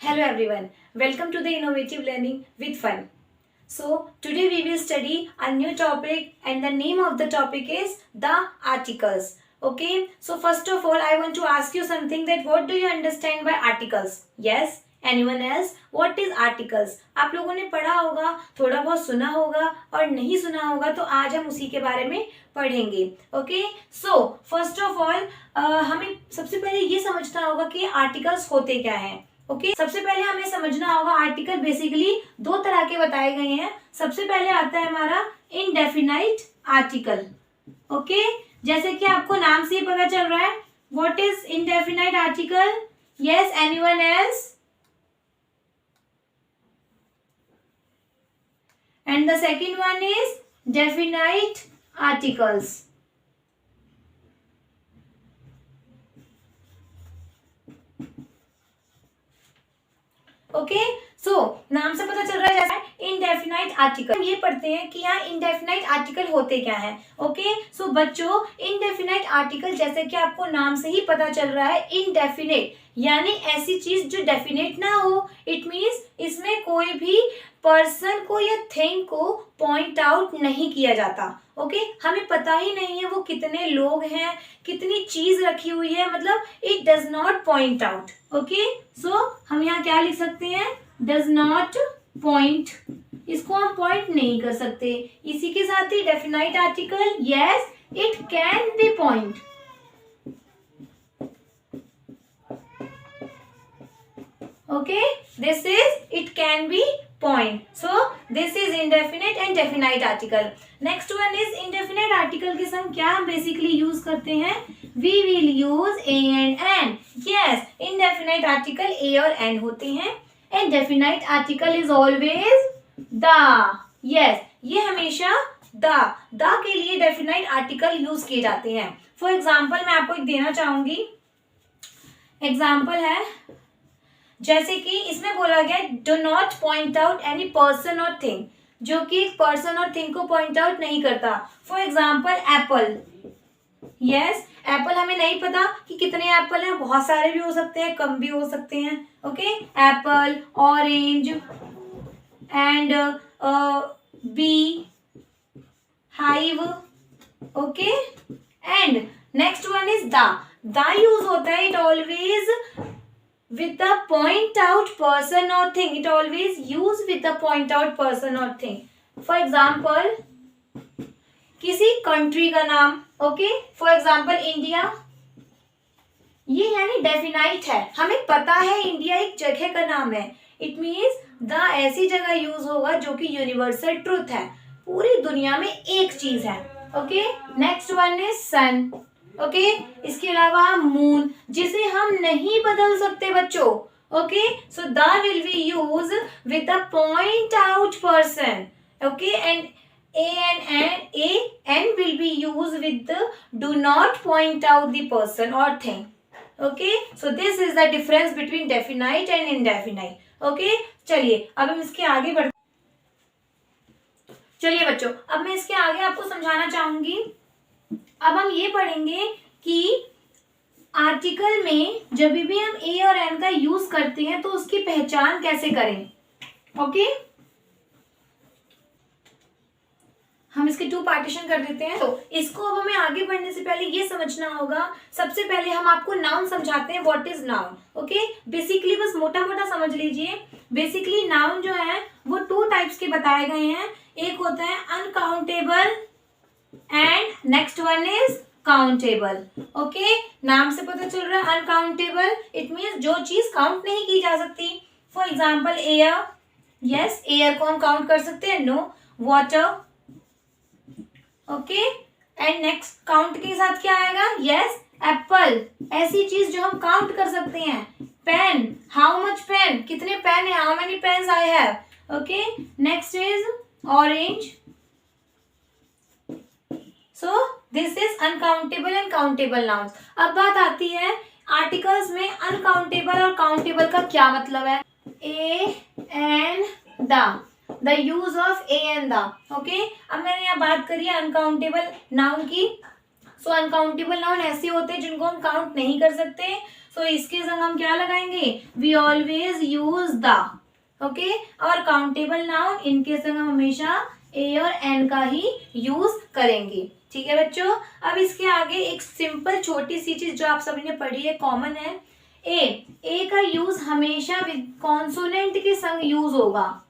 Hello everyone, welcome to the Innovative Learning with Fun. So today we will study a new topic and the name of the topic is the articles. Okay, so first of all I want to ask you something, that what do you understand by articles? Yes, anyone else? What is articles? आप लोगों ने पढ़ा होगा, थोड़ा बहुत सुना होगा और नहीं सुना होगा, तो आज हम उसी के बारे में पढ़ेंगे. Okay, so first of all हमें सबसे पहले ये समझना होगा कि आर्टिकल्स होते क्या हैं. ओके, सबसे पहले हमें समझना होगा आर्टिकल बेसिकली दो तरह के बताए गए हैं. सबसे पहले आता है हमारा इनडेफिनाइट आर्टिकल. ओके, जैसे कि आपको नाम से ही पता चल रहा है, what is indefinite article? Yes, anyone else? And the second one is definite articles. Okay, so नाम से पता चल रहा है जैसे इनडेफिनाइट आर्टिकल. ये पढ़ते हैं कि यहाँ इनडेफिनाइट आर्टिकल होते क्या है. ओके, सो बच्चों, इनडेफिनाइट आर्टिकल जैसे कि आपको नाम से ही पता चल रहा है, इनडेफिनेट यानी ऐसी चीज जो डेफिनेट ना हो. इट मीन्स इसमें कोई भी पर्सन को या थिंग को पॉइंट आउट नहीं किया जाता. ओके, हमें पता ही नहीं है वो कितने लोग हैं, कितनी चीज रखी हुई है, मतलब it does not point out. Okay, so हम यहाँ क्या लिख सकते हैं? Does not point. इसको हम पॉइंट नहीं कर सकते. इसी के साथ ही definite article, yes, it can be point. Okay, this is it can be point. So this is indefinite and definite article. Next one is indefinite article के संग क्या हम basically use करते हैं? We will use a and an. Yes, indefinite article a और an होते हैं. And definite article is always the. Yes, ये हमेशा the के लिए definite article use किए जाते हैं. For example मैं आपको एक देना चाहूंगी. Example है, जैसे कि इसमें बोला गया do not point out any person और थिंग, जो कि पर्सन और थिंग को पॉइंट आउट नहीं करता. For example Apple. Yes, Apple हमें नहीं पता कि कितने एप्पल हैं, बहुत सारे भी हो सकते हैं, कम भी हो सकते हैं. Okay, apple, orange and bee, hive. Okay, and next one is the use होता है, it always with the point out person or thing. It always use with the point out person or thing. For example, किसी country का नाम. Okay, for example India. ये यानी definite है, हमें पता है इंडिया एक जगह का नाम है. इट मीन्स द ऐसी जगह यूज होगा जो कि यूनिवर्सल ट्रूथ है, पूरी दुनिया में एक चीज है. Okay, next one is sun. Okay, इसके अलावा मून, जिसे हम नहीं बदल सकते बच्चों. Okay, so the will be use with the point out person. Okay, and an will be use with the do not point out the person और thing. Okay, so this is the difference between definite and indefinite. Okay, चलिए अब हम इसके आगे बढ़. चलिए बच्चों, अब मैं इसके आगे आपको समझाना चाहूंगी. अब हम ये पढ़ेंगे कि आर्टिकल में जब भी हम ए और एन का यूज करते हैं तो उसकी पहचान कैसे करें. ओके, हम इसके टू पार्टीशन कर देते हैं. तो इसको अब हमें आगे बढ़ने से पहले ये समझना होगा, सबसे पहले हम आपको नाउन समझाते हैं. What is noun? Okay, basically बस मोटा मोटा समझ लीजिए. बेसिकली नाउन जो है वो टू टाइप्स के बताए गए हैं. एक होता है uncountable and next one is countable. Okay, नाम से पता चल रहा है अनकाउंटेबल, इट मीन्स जो चीज काउंट नहीं की जा सकती. For example air. Yes, air को हम काउंट कर सकते हैं. No. Water. Okay, and next count के साथ क्या आएगा? यस, एप्पल, ऐसी चीज जो हम काउंट कर सकते हैं. पेन, हाउ मच पेन, कितने पेन है, how many pens I have. Okay, next is orange. So this is uncountable and countable nouns. अब बात आती है आर्टिकल्स में अनकाउंटेबल और काउंटेबल का क्या मतलब है. A and the use of A and the. Okay, अब मैंने यहाँ बात करी है अनकाउंटेबल नाउन की. सो अनकाउंटेबल नाउन ऐसे होते हैं जिनको हम काउंट नहीं कर सकते. सो इसके संग हम क्या लगाएंगे, we always use the. Okay, और काउंटेबल नाउन इनके संग हम हमेशा ए और एन का ही यूज करेंगे। ठीक है बच्चों, अब इसके आगे एक सिंपल छोटी सी चीज जो आप सभी ने पढ़ी है, कॉमन है, ए का यूज हमेशा विद कॉन्सोनेंट के संग यूज होगा।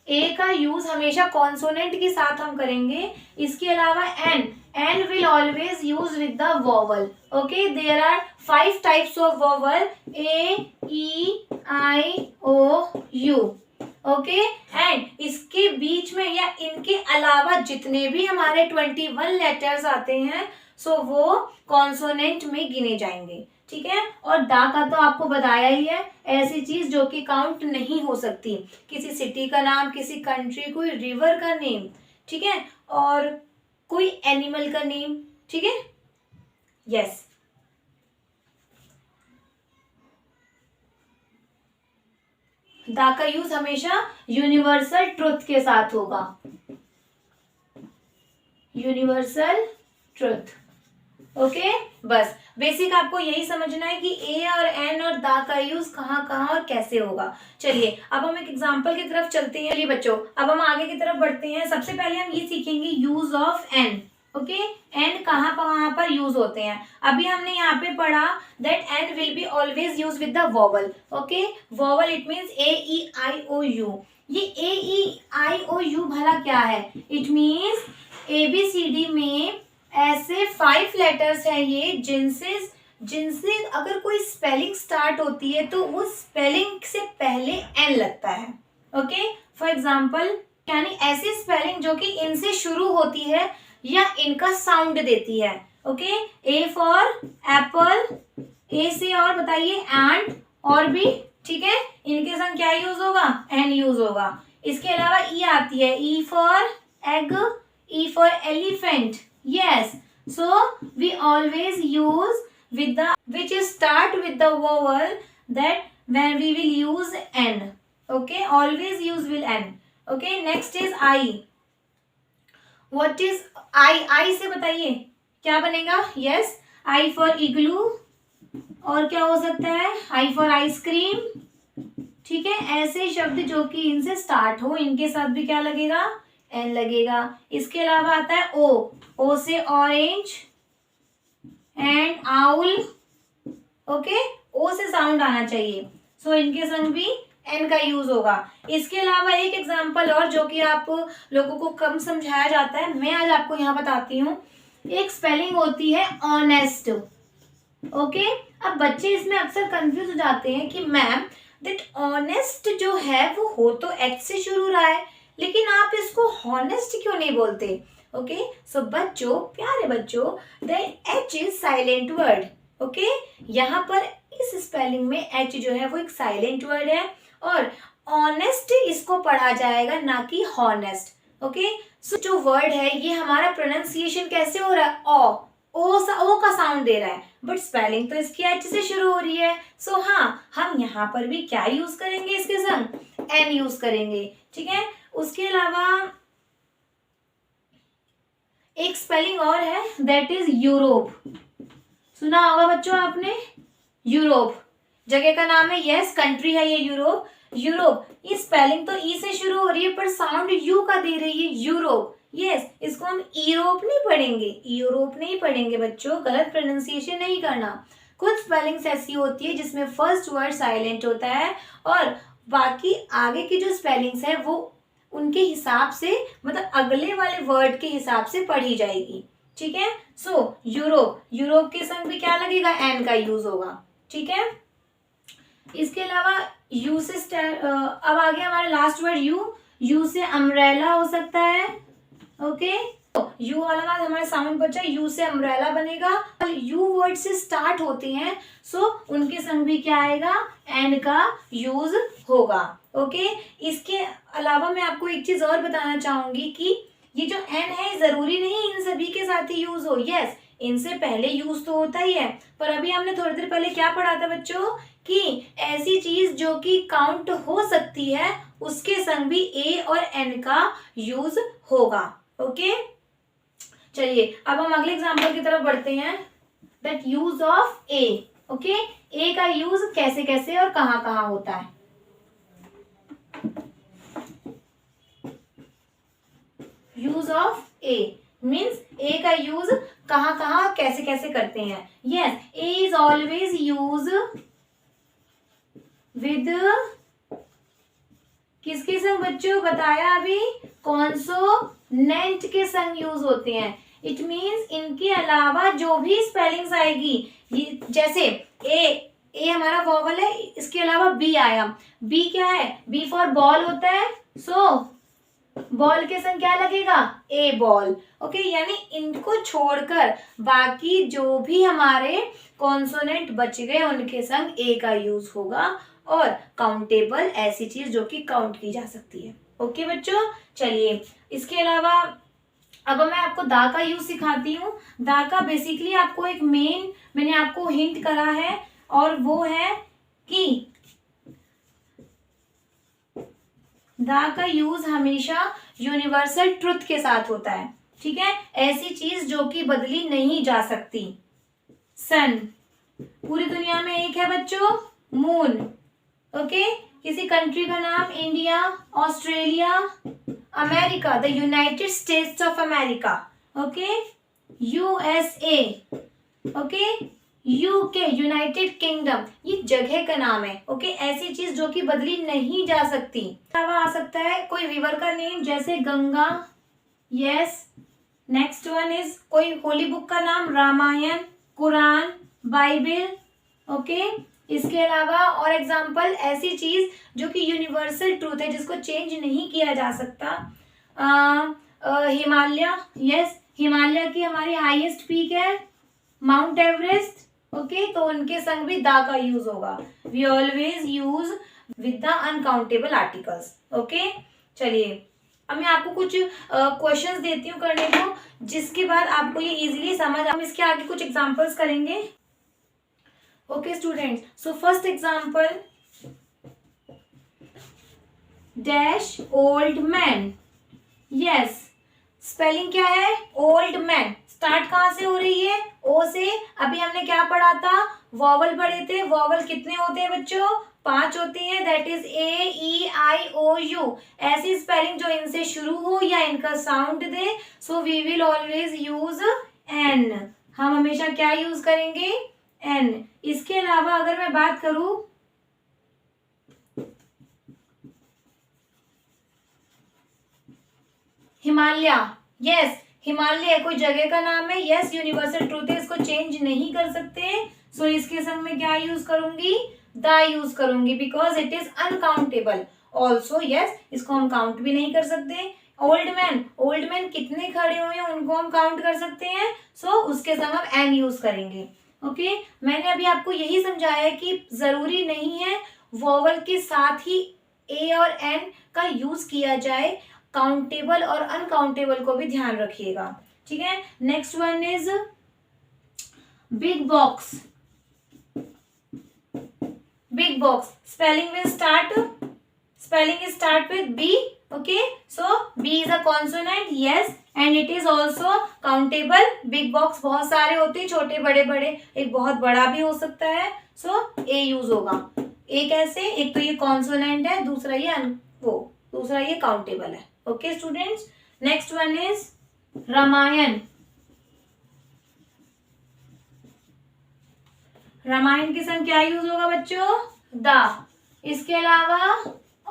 ए का यूज हमेशा कॉन्सोनेंट के साथ हम करेंगे। इसके अलावा an will always use with the vowel. Okay, there are 5 types of vowel, A, E, I, O, U. Okay, and इसके बीच में या इनके अलावा जितने भी हमारे 21 लेटर्स आते हैं सो वो कॉन्सोनेंट में गिने जाएंगे। ठीक है, और दा का तो आपको बताया ही है, ऐसी चीज जो कि काउंट नहीं हो सकती, किसी सिटी का नाम, किसी कंट्री, कोई रिवर का नेम, ठीक है, और कोई एनिमल का नेम। ठीक है, यस। दा का यूज हमेशा यूनिवर्सल ट्रुथ के साथ होगा, यूनिवर्सल ट्रुथ। ओके, बस बेसिक आपको यही समझना है कि ए और एन और दा का यूज कहाँ कहाँ और कैसे होगा। चलिए अब हम एक एग्जांपल की तरफ चलते हैं। चलिए बच्चों, अब हम आगे की तरफ बढ़ते हैं। सबसे पहले हम ये सीखेंगे use of an. Okay, an कहाँ पर यूज होते हैं। अभी हमने यहाँ पे पढ़ा that an will be always use with the vowel. Okay, vowel it means A, E, I, O, U. ये A, E, I, O, you भला क्या है, इट मीन्स ABCD में ऐसे 5 लेटर्स हैं ये जिनसे अगर कोई स्पेलिंग स्टार्ट होती है तो उस स्पेलिंग से पहले एन लगता है। ओके, फॉर एग्जाम्पल, यानी ऐसी स्पेलिंग जो कि इनसे शुरू होती है या इनका साउंड देती है। ओके, ए फॉर एप्पल, ए से और बताइए एंड, और भी। ठीक है, इनके संग क्या यूज होगा, एन यूज होगा। इसके अलावा ई आती है, E for egg, E for elephant. Yes. So we always use with the which start with the vowel, that when we will use N. Okay. Always use will N. Okay. Next is I. What is I? I से बताइए क्या बनेगा? Yes. I for igloo. और क्या हो सकता है? I for ice cream. ठीक है, ऐसे शब्द जो कि इनसे स्टार्ट हो, इनके साथ भी क्या लगेगा, एन लगेगा। इसके अलावा आता है ओ से ऑरेंज एंड आउल। ओके, ओ से साउंड आना चाहिए, सो इनके संग भी एन का यूज होगा। इसके अलावा एक एग्जांपल और जो कि आप लोगों को कम समझाया जाता है, मैं आज आपको यहाँ बताती हूँ। एक स्पेलिंग होती है ऑनेस्ट। ओके, अब बच्चे इसमें अक्सर कंफ्यूज हो जाते हैं कि मैम दैट ऑनेस्ट जो है वो हो तो एच से शुरू रहा है, लेकिन आप इसको हॉनेस्ट क्यों नहीं बोलते। ओके, सो बच्चों, प्यारे बच्चों, the H is silent word. Okay, यहाँ पर इस स्पेलिंग में एच जो है वो एक साइलेंट वर्ड है और ऑनेस्ट इसको पढ़ा जाएगा, ना कि हॉनेस्ट। ओके, सो जो वर्ड है ये हमारा प्रोनाउंसिएशन कैसे हो रहा है, ओ का साउंड दे रहा है, बट स्पेलिंग तो इसकी एच से शुरू हो रही है। सो हाँ, हम यहाँ पर भी क्या यूज करेंगे, इसके संग एन यूज करेंगे। ठीक है, उसके अलावा एक स्पेलिंग और है, दैट इज यूरोप। सुना होगा बच्चों आपने, यूरोप जगह का नाम है, यस, कंट्री है ये यूरोप। यूरोप, ये स्पेलिंग तो ई से शुरू हो रही है पर साउंड यू का दे रही है, यूरोप। यस, इसको हम यूरोप नहीं पढ़ेंगे, यूरोप नहीं पढ़ेंगे बच्चों, गलत प्रोनाउंसिएशन नहीं करना। कुछ स्पेलिंग्स ऐसी होती है जिसमें फर्स्ट वर्ड साइलेंट होता है और बाकी आगे की जो स्पेलिंग्स है वो उनके हिसाब से, मतलब अगले वाले वर्ड के हिसाब से पढ़ी जाएगी। ठीक है, सो यूरोप के संग भी क्या लगेगा, एन का यूज होगा। ठीक है, इसके अलावा यू से अब आ गया हमारा लास्ट वर्ड यू से अम्ब्रेला हो सकता है। ओके, यू वाला बाद हमारा साउंड बचा, यू से अम्ब्रेला बनेगा। यू वर्ड से स्टार्ट होते हैं, सो उनके संग भी क्या आएगा, एन का यूज होगा। ओके, इसके अलावा मैं आपको एक चीज और बताना चाहूंगी कि ये जो एन है जरूरी नहीं इन सभी के साथ ही यूज हो। यस, इनसे पहले यूज तो होता ही है, पर अभी हमने थोड़ी देर पहले क्या पढ़ा था बच्चों कि ऐसी चीज जो कि काउंट हो सकती है उसके संग भी ए और एन का यूज होगा। ओके, चलिए अब हम अगले एग्जाम्पल की तरफ बढ़ते हैं। That use of a. Okay, a का यूज कैसे कैसे और कहाँ कहाँ होता है. Use of a means a का यूज कहाँ कहाँ कैसे कैसे करते हैं. Yes, a is always use with किसके संग बच्चों बताया अभी, कॉन्सोनेंट के संग यूज होते हैं. इट मीन्स इनके अलावा जो भी स्पेलिंग्स आएगी, ये जैसे ए हमारा वॉवल है, इसके अलावा बी आया. बी क्या है, बी फॉर बॉल होता है. सो बॉल के संग क्या लगेगा, ए बॉल. ओके, यानी इनको छोड़कर बाकी जो भी हमारे कॉन्सोनेंट बच गए उनके संग ए का यूज होगा. और काउंटेबल ऐसी चीज जो कि काउंट की जा सकती है. ओके बच्चों, चलिए इसके अलावा अब मैं आपको दा का यूज सिखाती हूँ. दा का बेसिकली आपको एक मेन मैंने आपको हिंट करा है, और वो है कि दा का यूज हमेशा यूनिवर्सल ट्रुथ के साथ होता है. ठीक है, ऐसी चीज जो कि बदली नहीं जा सकती. सन, पूरी दुनिया में एक है बच्चों, मून. ओके, किसी कंट्री का नाम India, Australia, America, the United states of America. Okay, USA. Okay, UK, United kingdom, ये जगह का नाम है. ओके, ऐसी चीज जो कि बदली नहीं जा सकती. आ सकता है कोई रिवर का नेम जैसे Ganga. Yes, next one is कोई होली बुक का नाम, रामायण, कुरान, बाइबल. ओके, इसके अलावा और एग्जाम्पल ऐसी चीज जो कि यूनिवर्सल ट्रूथ है, जिसको चेंज नहीं किया जा सकता. हिमालय. यस, हिमालय की हमारी हाईएस्ट पीक है माउंट एवरेस्ट. ओके, तो उनके संग भी दा का यूज होगा. We always use with the uncountable articles. Okay, चलिए अब मैं आपको कुछ क्वेश्चंस देती हूँ करने को, जिसके बाद आपको ये इजीली समझ. हम इसके आगे कुछ एग्जांपल्स करेंगे. Okay students, so first example, dash old man. Yes, spelling क्या है, ओल्ड मैन. स्टार्ट कहाँ से हो रही है, ओ से. अभी हमने क्या पढ़ा था, वॉवल पढ़े थे. वॉवल कितने होते हैं बच्चों, 5 होती है. That is A, E, I, O, U. ऐसी स्पेलिंग जो इनसे शुरू हो या इनका साउंड दे. So we will always use an. हम हमेशा क्या यूज करेंगे, एन. इसके अलावा अगर मैं बात करूं, हिमालय. यस, हिमालय कोई जगह का नाम है. यस, यूनिवर्सल ट्रूथ है, इसको चेंज नहीं कर सकते. सो इसके संग में क्या यूज करूंगी, द यूज करूंगी, because it is uncountable. Also yes, इसको हम काउंट भी नहीं कर सकते. ओल्ड मैन, ओल्ड मैन कितने खड़े हुए हैं उनको हम काउंट कर सकते हैं. सो उसके संग हम एन यूज करेंगे. ओके, मैंने अभी आपको यही समझाया कि जरूरी नहीं है वॉवल के साथ ही ए और एन का यूज किया जाए. काउंटेबल और अनकाउंटेबल को भी ध्यान रखिएगा. ठीक है, next one is big box. Big box, spelling will start with B. Okay, so B is a consonant. Yes, and it is also countable. Big box बहुत सारे होते हैं, छोटे बड़े बड़े. एक बहुत बड़ा भी हो सकता है. सो ए यूज होगा. ए कैसे, एक तो ये कॉन्सोनेंट है, दूसरा ये काउंटेबल है. Okay students, next one is Ramayana. Ramayana के संग क्या यूज होगा बच्चों, द. इसके अलावा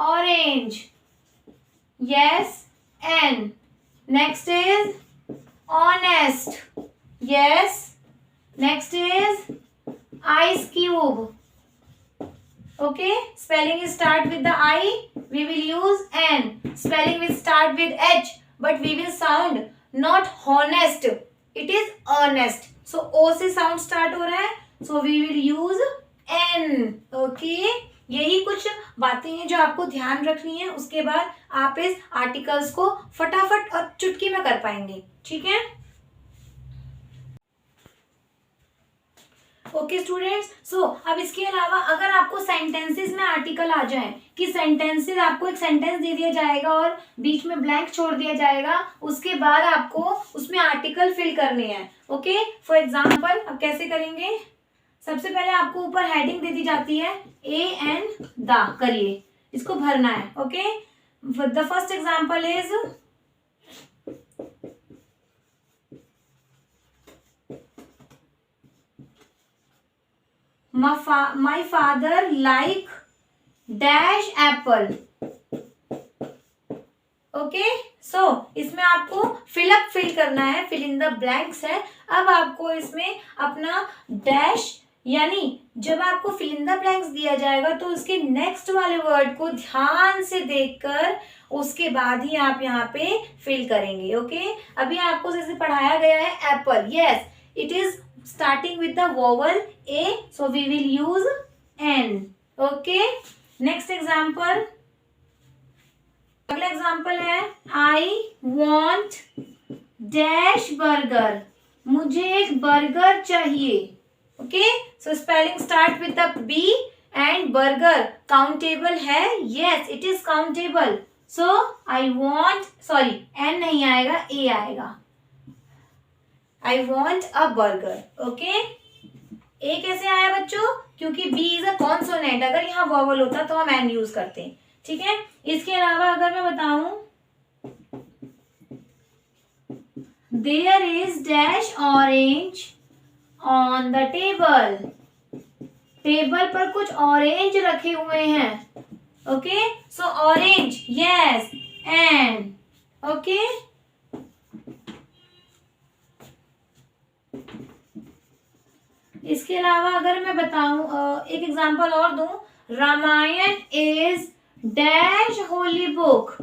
orange. Yes, an. Next is honest. Yes, next is ice cube. Okay, spelling is start with the I, we will use N. Spelling will start with H, but we will sound not honest, it is earnest. So O से sound start हो रहा है, so we will use N. Okay, यही कुछ बातें हैं जो आपको ध्यान रखनी है. उसके बाद आप इस आर्टिकल्स को फटाफट और चुटकी में कर पाएंगे. ठीक है, ओके स्टूडेंट्स, सो अब इसके अलावा अगर आपको सेंटेंसेस में आर्टिकल आ जाए कि सेंटेंसेस, आपको एक सेंटेंस दे दिया जाएगा और बीच में ब्लैंक छोड़ दिया जाएगा, उसके बाद आपको उसमें आर्टिकल फिल करने हैं। ओके, फॉर एग्जांपल अब कैसे करेंगे, सबसे पहले आपको ऊपर हेडिंग दे दी जाती है ए एंड द, करिए, इसको भरना है। Okay, the first example is my father like dash apple। Okay, so इसमें आपको फिल करना है, फिल इन द ब्लैंक्स है। अब आपको इसमें अपना डैश, यानी जब आपको फिल इन द ब्लैंक्स दिया जाएगा तो उसके नेक्स्ट वाले वर्ड को ध्यान से देखकर उसके बाद ही आप यहाँ पे फिल करेंगे। ओके, अभी आपको जैसे पढ़ाया गया है Apple, yes it is starting with the vowel A, so we will use N। Okay, next example, अगला एग्जाम्पल है I want dash burger, मुझे एक बर्गर चाहिए। Okay, so spelling start with the B and burger countable है, yes it is countable, so I want, sorry N नहीं आएगा, A आएगा, I want a burger। Okay, a कैसे आया बच्चों, क्योंकि B इज अ कॉन्सोनेंट, अगर यहाँ वॉवल होता तो हम एन यूज करते हैं। ठीक है, इसके अलावा अगर मैं बताऊं there is dash orange on the table, table पर कुछ ऑरेंज रखे हुए हैं। Okay, so orange, yes an. Okay, इसके अलावा अगर मैं बताऊं, एक एग्जांपल और दूं, Ramayana is dash holy book,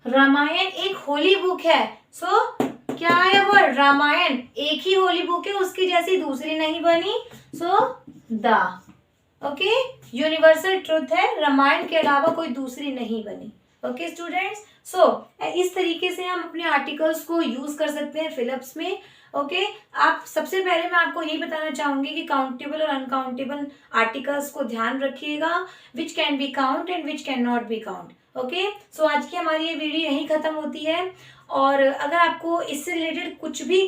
Ramayana एक होली बुक है, सो क्या है वर्ड रामायण, एक ही होली बुक है, उसकी जैसी दूसरी नहीं बनी, so the. Okay, universal truth है, रामायण के अलावा कोई दूसरी नहीं बनी। ओके स्टूडेंट्स, सो इस तरीके से हम अपने आर्टिकल्स को यूज कर सकते हैं फिलअप्स में। ओके, आप सबसे पहले मैं आपको यही बताना चाहूंगी कि काउंटेबल और अनकाउंटेबल आर्टिकल्स को ध्यान रखिएगा, which can be count and which can not be count. Okay, so आज की हमारी ये वीडियो यहीं खत्म होती है, और अगर आपको इससे रिलेटेड कुछ भी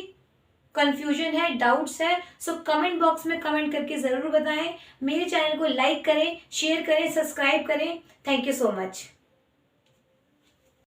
कंफ्यूजन है, डाउट्स है, सो कमेंट बॉक्स में कमेंट करके जरूर बताएं। मेरे चैनल को लाइक करें, शेयर करें, सब्सक्राइब करें। Thank you so much.